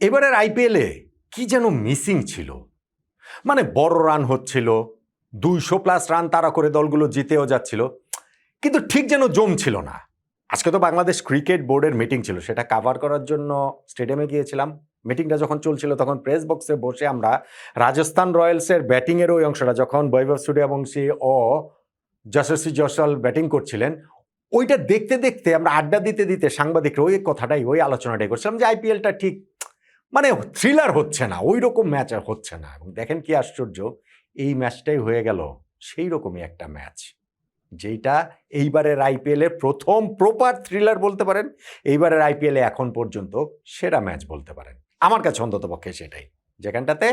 এবারের আইপিএলে কি যেন মিসিং ছিল। মানে বড় রান হচ্ছিল, 200+ রান তাড়া করে দলগুলো জিতেও যাচ্ছিল, কিন্তু ঠিক যেন জমছিল না। আজকে তো বাংলাদেশ ক্রিকেট বোর্ডের মিটিং ছিল, সেটা কাভার করার জন্য স্টেডিয়ামে গিয়েছিলাম। মিটিংটা যখন চলছিল তখন প্রেস বক্সে বসে আমরা রাজস্থান রয়্যালসের ব্যাটিংয়ের ওই অংশটা, যখন বৈভব সূর্যবংশী ও যশস্বী জয়সওয়াল ব্যাটিং করছিলেন, ওইটা দেখতে দেখতে আমরা আড্ডা দিতে দিতে সাংবাদিকরা ওই কথাটাই, ওই আলোচনাটাই করছিলাম যে আইপিএলটা ঠিক মানে থ্রিলার হচ্ছে না, ওই রকম ম্যাচ আর হচ্ছে না। এবং দেখেন কি আশ্চর্য, এই ম্যাচটাই হয়ে গেল সেই রকমই একটা ম্যাচ, যেটা এইবারের আইপিএলে প্রথম প্রপার থ্রিলার বলতে পারেন, এইবারের আইপিএলে এখন পর্যন্ত সেরা ম্যাচ বলতে পারেন আমার কাছে অন্তত পক্ষে সেটাই। যেখানটাতে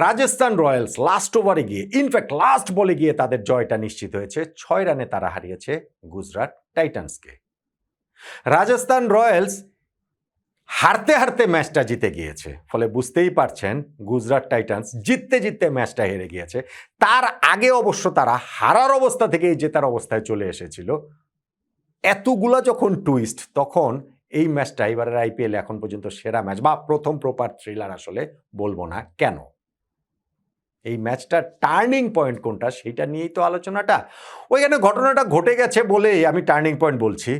রাজস্থান রয়্যালস লাস্ট ওভারে গিয়ে, ইনফ্যাক্ট লাস্ট বলে গিয়ে তাদের জয়টা নিশ্চিত হয়েছে। 6 রানে তারা হারিয়েছে গুজরাট টাইটান্সকে। রাজস্থান রয়্যালস হারতে হারতে ম্যাচটা জিতে গিয়েছে, ফলে বুঝতেই পারছেন গুজরাট টাইটান্স জিততে জিততে ম্যাচটা হেরে গিয়েছে। তার আগে অবশ্য তারা হারার অবস্থা থেকেই জেতার অবস্থায় চলে এসেছিল। এতগুলা যখন টুইস্ট, তখন এই ম্যাচটা এবারের আইপিএল এখন পর্যন্ত সেরা ম্যাচ বা প্রথম প্রপার থ্রিলার আসলে বলবো না। কেন? এই ম্যাচটার টার্নিং পয়েন্ট কোনটা সেটা নিয়েই তো আলোচনাটা। ওইখানে ঘটনাটা ঘটে গেছে বলেই আমি টার্নিং পয়েন্ট বলছি,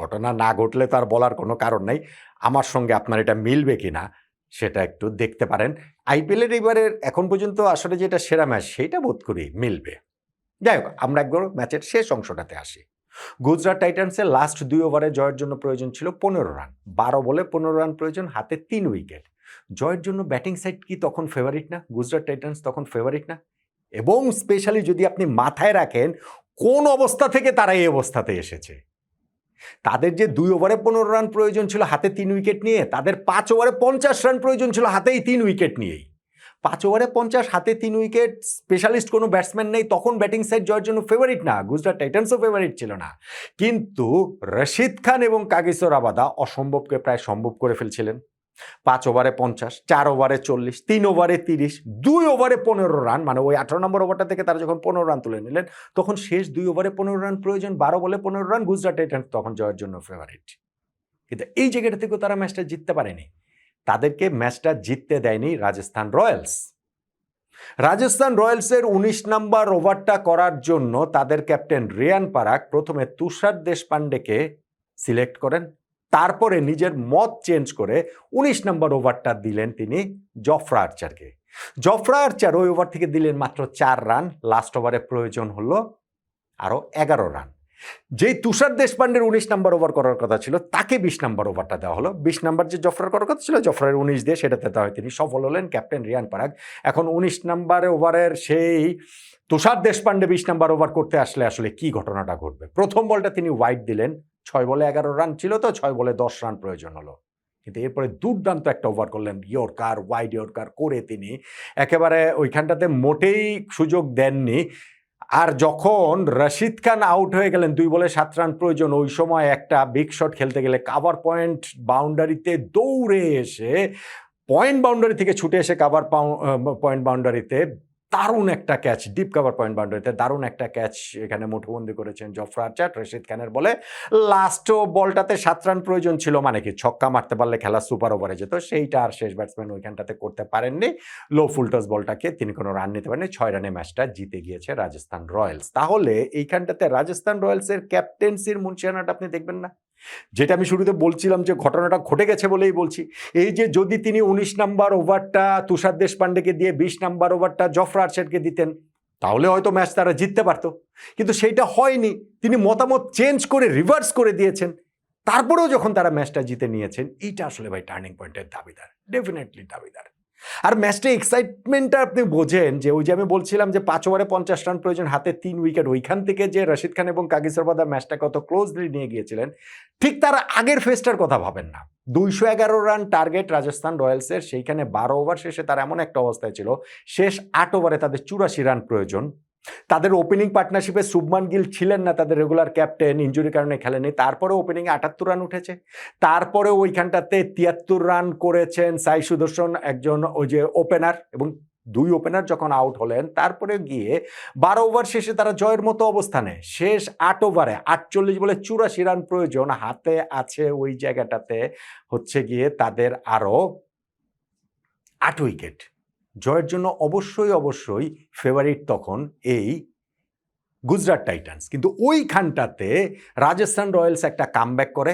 ঘটনা না ঘটলে তার বলার কোনো কারণ নাই। আমার সঙ্গে আপনার এটা মিলবে কিনা সেটা একটু দেখতে পারেন। আইপিএলের এবারের এখন পর্যন্ত আসলে যেটা সেরা ম্যাচ সেইটা বোধ করি মিলবে। যাই হোক, আমরা একবার ম্যাচের শেষ অংশটাতে আসি। গুজরাট টাইটান্সের লাস্ট 2 ওভারে জয়ের জন্য প্রয়োজন ছিল 15 রান, 12 বলে 15 রান প্রয়োজন, হাতে 3 উইকেট। জয়ের জন্য ব্যাটিং সাইড কি তখন ফেভারিট না? গুজরাট টাইটান্স তখন ফেভারিট না? এবং স্পেশালি যদি আপনি মাথায় রাখেন কোন অবস্থা থেকে তারা এই অবস্থাতে এসেছে। তাদের যে 2 ওভারে 15 রান প্রয়োজন ছিল হাতে 3 উইকেট নিয়ে, তাদের 5 ওভারে 50 রান প্রয়োজন ছিল হাতেই 3 উইকেট নিয়েই। 5 ওভারে 50, হাতে 3 উইকেট, স্পেশালিস্ট কোনো ব্যাটসম্যান নেই, তখন ব্যাটিং সাইড জয়ের জন্য ফেভারিট না। গুজরাট টাইটান্সও ফেভারিট ছিল না, কিন্তু রশিদ খান এবং কাগিসো রাবাদা অসম্ভবকে প্রায় সম্ভব করে ফেলছিলেন। 5 ওভারে 50, 4 ওভারে 40, 3 ওভারে 30, 2 ওভারে 15 রান, মানে ওই 18 নম্বর ওভারটা থেকে তারা যখন 15 রান তুলে নিলেন, তখন শেষ 2 ওভারে 15 রান প্রয়োজন, 12 বলে 15 রান। গুজরাট টাইটান্স তখন জয়ের জন্য ফেভারিট, কিন্তু এই জায়গাটা থেকেও তারা ম্যাচটা জিততে পারেনি। তাদেরকে ম্যাচটা জিততে দেয়নি রাজস্থান রয়্যালস। রাজস্থান রয়্যালসের 19 নম্বর ওভারটা করার জন্য তাদের ক্যাপ্টেন রিয়ান পারাক প্রথমে তুষার দেশপান্ডেকে সিলেক্ট করেন, তারপরে নিজের মত চেঞ্জ করে 19 নম্বর ওভারটা দিলেন তিনি জফরা আর্চারকে। জফরা আর্চার ওই ওভার থেকে দিলেন মাত্র 4 রান, লাস্ট ওভারে প্রয়োজন হলো আরো 11 রান। যেই তুষার দেশপান্ডের 19 নম্বর ওভার করার কথা ছিল, তাকে 20 নম্বর ওভারটা দেওয়া হলো। 20 নম্বর যে জফরার করার কথা ছিল, জফরার 19 দিয়ে সেটাতে দেওয়া হয়, তিনি সফল হলেন ক্যাপ্টেন রিয়ান পারাগ। এখন 19 নম্বর ওভারের সেই তুষার দেশপান্ডে 20 নম্বর ওভার করতে আসলে আসলে কি ঘটনাটা ঘটবে? প্রথম বলটা তিনি ওয়াইড দিলেন, 6 বলে 11 রান ছিল, তো 6 বলে 10 রান প্রয়োজন হলো। কিন্তু এরপরে দুর্দান্ত একটা ওভার করলেন, ইয়র্কার, ওয়াইড ইয়র্কার করে তিনি একেবারে ওইখানটাতে মোটেই সুযোগ দেননি। আর যখন রশিদ খান আউট হয়ে গেলেন, 2 বলে 7 রান প্রয়োজন, ওই সময় একটা বিগ শট খেলতে গেলে কাভার পয়েন্ট বাউন্ডারিতে দৌড়ে এসে, পয়েন্ট বাউন্ডারি থেকে ছুটে এসে কাভার পয়েন্ট বাউন্ডারিতে দারুণ একটা ক্যাচ, ডিপ কাভার পয়েন্ট বাউন্ডারিতে দারুণ একটা ক্যাচ এখানে মুঠোবন্দি করেছেন জফরা আর্চার রশিদ খানের বলে। লাস্ট বলটাতে 7 রান প্রয়োজন ছিল, মানে কি ছক্কা মারতে পারলে খেলা সুপার ওভারে যেত, সেইটা আর শেষ ব্যাটসম্যান ওইখানটাতে করতে পারেননি। লো ফুলটস বলটাকে তিনি কোনো রান নিতে পারেননি, 6 রানে ম্যাচটা জিতে গিয়েছে রাজস্থান রয়্যালস। তাহলে এইখানটাতে রাজস্থান রয়্যালসের ক্যাপ্টেন্সির মুনশিয়ানাটা আপনি দেখবেন না? যেটা আমি শুরুতে বলছিলাম যে ঘটনাটা ঘটে গেছে বলেই বলছি। এই যে যদি তিনি 19 নম্বর ওভারটা তুষার দেশপান্ডেকে দিয়ে 20 নম্বর ওভারটা জফরা আর্চারকে দিতেন, তাহলে হয়তো ম্যাচ তারা জিততে পারতো, কিন্তু সেইটা হয়নি। তিনি মতামত চেঞ্জ করে রিভার্স করে দিয়েছেন, তারপরেও যখন তারা ম্যাচটা জিতে নিয়েছেন, এইটা আসলে ভাই টার্নিং পয়েন্টের দাবিদার, ডেফিনেটলি দাবিদার। আর ম্যাচটা এক্সাইটমেন্টটা আপনি বোঝেন যে ওই যে আমি বলছিলাম যে 5 ওভারে 50 রান প্রয়োজন, হাতে 3 উইকেট, ওইখান থেকে যে রশিদ খান এবং কাগিসো রাবাদা ম্যাচটা কত ক্লোজলি নিয়ে গিয়েছিলেন, ঠিক তার আগের ফেজটার কথা ভাবেন না। 211 রান টার্গেট রাজস্থান রয়্যালসের, সেইখানে 12 ওভার শেষে তারা এমন একটা অবস্থায় ছিল, শেষ 8 ওভারে তাদের 84 রান প্রয়োজন। তাদের ওপেনিং পার্টনারশিপে শুভমান গিল ছিলেন না, তাদের রেগুলার ক্যাপ্টেন, ইনজুরির কারণে খেলেনি। তারপরে ওপেনিংয়ে 78 রান উঠেছে, তারপরে ওইখানটাতে 73 রান করেছেন সাই সুদর্শন, একজন ওই যে ওপেনার, এবং 2 ওপেনার যখন আউট হলেন, তারপরে গিয়ে 12 ওভার শেষে তারা জয়ের মতো অবস্থানে, শেষ 8 ওভারে 48 বলে 84 রান প্রয়োজন, হাতে আছে ওই জায়গাটাতে হচ্ছে গিয়ে তাদের আরো 8 উইকেট। জয়ের জন্য অবশ্যই ফেভারিট তখন এই গুজরাট টাইটান্স। কিন্তু ওইখানটাতে রাজস্থান রয়্যালস একটা কামব্যাক করে,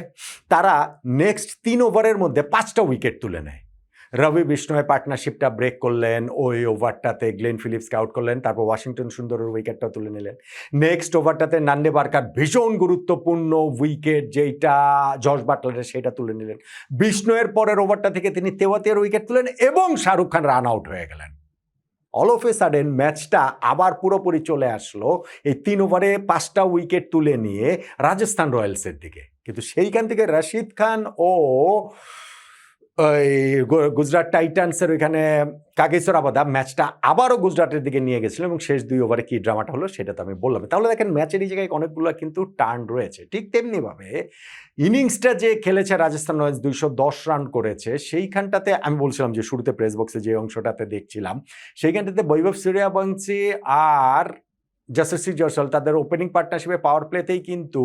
তারা নেক্সট 3 ওভারের মধ্যে 5টা উইকেট তুলে নেয়। রবি বিষ্ণয় পার্টনারশিপটা ব্রেক করলেন, ওই ওভারটাতে গ্লেন ফিলিপসকে আউট করলেন, তারপর ওয়াশিংটন সুন্দরের উইকেটটা তুলে নিলেন। নেক্সট ওভারটাতে নান্ডে বারকার ভীষণ গুরুত্বপূর্ণ উইকেট যেটা জশ বাটলারের, সেটা তুলে নিলেন। বিষ্ণয়ের পরের ওভারটা থেকে তিনি তেওয়াতিয়ার উইকেট তুলেন এবং শাহরুখ খান রান আউট হয়ে গেলেন। অল অফ এ সাডেন ম্যাচটা আবার পুরোপুরি চলে আসলো এই 3 ওভারে 5টা উইকেট তুলে নিয়ে রাজস্থান রয়্যালসের দিকে। কিন্তু সেইখান থেকে রশিদ খান ও ওই গুজরাট টাইটান্সের ওইখানে কাগিসোরাবাদা ম্যাচটা আবারও গুজরাটের দিকে নিয়ে গেছিল এবং শেষ 2 ওভারে কি ড্রামাটা হলো সেটা তো আমি বললাম। তাহলে দেখেন ম্যাচের এই জায়গায় অনেকগুলো কিন্তু টার্ন রয়েছে। ঠিক তেমনিভাবে ইনিংসটা যে খেলেছে রাজস্থান রয়্যালস 210 রান করেছে, সেইখানটাতে আমি বলছিলাম যে শুরুতে প্রেস বক্সে যে অংশটাতে দেখছিলাম, সেইখানটাতে বৈভব সূর্যবংশী আর যশস্বী জয়সওয়াল তাদের ওপেনিং পার্টনারশিপে পাওয়ার প্লেতেই কিন্তু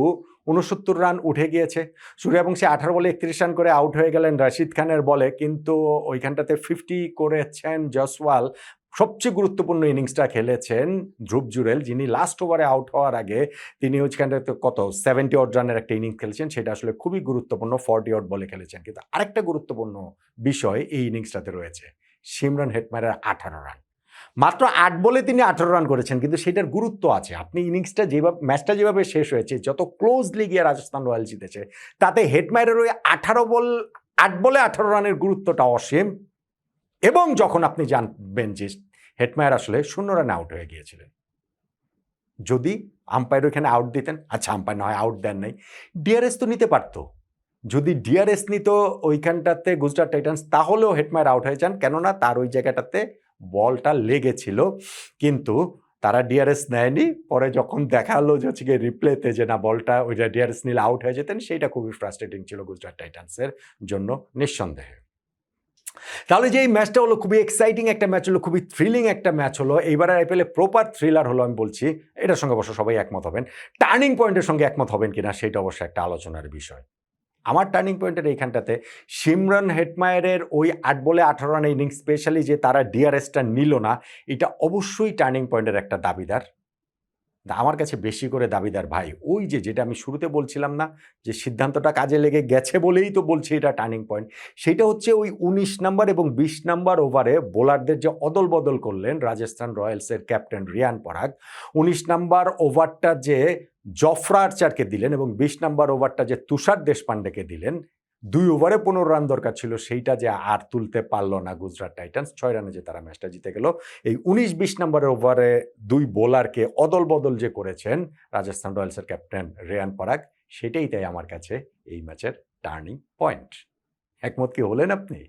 69 রান উঠে গিয়েছে। সূর্যবংশী 18 বলে 31 রান করে আউট হয়ে গেলেন রশিদ খানের বলে, কিন্তু ওইখানটাতে 50 করেছেন জয়সওয়াল। সবচেয়ে গুরুত্বপূর্ণ ইনিংসটা খেলেছেন ধ্রুব জুরেল, যিনি লাস্ট ওভারে আউট হওয়ার আগে তিনি ওইখানটাতে কত 70 অড রানের একটা ইনিংস খেলেছেন, সেটা আসলে খুবই গুরুত্বপূর্ণ, 40 অড বলে খেলেছেন। কিন্তু আরেকটা গুরুত্বপূর্ণ বিষয় এই ইনিংসটাতে রয়েছে, সিমরন হেটমায়ারের 18 রান। মাত্র 8 বলে তিনি 18 রান করেছেন, কিন্তু সেটার গুরুত্ব আছে। আপনি ইনিংসটা যেভাবে, ম্যাচটা যেভাবে শেষ হয়েছে, যত ক্লোজলি গিয়ে রাজস্থান রয়্যালস জিতেছে, তাতে হেটমায়ারের ওই 8 বলে 18 রানের গুরুত্বটা অসীম। এবং যখন আপনি জানবেন যে হেটমায়ার আসলে 0 রানে আউট হয়ে গিয়েছিলেন, যদি আম্পায়ার ওইখানে আউট দিতেন, আচ্ছা আম্পায়ার না হয় আউট দেন নাই, ডিআরএস তো নিতে পারতো। যদি ডিআরএস নিত ওইখানটাতে গুজরাট টাইটান্স, তাহলেও হেটমায়ার আউট হয়ে যান, কেননা তার ওই জায়গাটাতে বলটা লেগেছিল। কিন্তু তারা ডিআরএস নেয়নি। পরে যখন দেখা হলো যে হচ্ছে গিয়ে রিপ্লেতে যে না, বলটা ওইটা ডিআরএস নিলে আউট হয়ে যেতেন, সেইটা খুবই ফ্রাস্ট্রেটিং ছিল গুজরাট টাইটান্সের জন্য নিঃসন্দেহে। তাহলে যে এই ম্যাচটা হলো, খুবই এক্সাইটিং একটা ম্যাচ হলো, খুবই থ্রিলিং একটা ম্যাচ হলো। এইবারের আইপিএলে প্রপার থ্রিলার হলো আমি বলছি। এটার সঙ্গে অবশ্য সবাই একমত হবেন। টার্নিং পয়েন্টের সঙ্গে একমত হবেন কিনা সেটা অবশ্য একটা আলোচনার বিষয়। আমার টার্নিং পয়েন্টের এইখানটাতে সিমরন হেটমায়ারের ওই 8 বলে 18 রানের ইনিংস, স্পেশালি যে তারা ডিআরএসটা নিল না, এটা অবশ্যই টার্নিং পয়েন্টের একটা দাবিদার। আমার কাছে বেশি করে দাবিদার ভাই। ওই যে যেটা আমি শুরুতে বলছিলাম না, যে সিদ্ধান্তটা কাজে লেগে গেছে বলেই তো বলছি এটা টার্নিং পয়েন্ট। সেটা হচ্ছে ওই 19 নাম্বার এবং 20 নাম্বার ওভারে বোলারদের যে অদল বদল করলেন রাজস্থান রয়্যালসের ক্যাপ্টেন রিয়ান পরাগ। 19 নাম্বার ওভারটা যে জফরা আর্চারকে দিলেন এবং 20 নাম্বার ওভারটা যে তুষার দেশপান্ডেকে দিলেন, 2 ওভারে 15 রান দরকার ছিল, সেইটা যে আর তুলতে পারলো না গুজরাট টাইটান্স। 6 রানে যে তারা ম্যাচটা জিতে গেল। এই 19-20 নম্বরের ওভারে 2 বোলারকে অদল বদল যে করেছেন রাজস্থান রয়্যালসের ক্যাপ্টেন রিয়ান পরাগ, সেটাই তাই আমার কাছে এই ম্যাচের টার্নিং পয়েন্ট। একমত কি হলেন আপনি?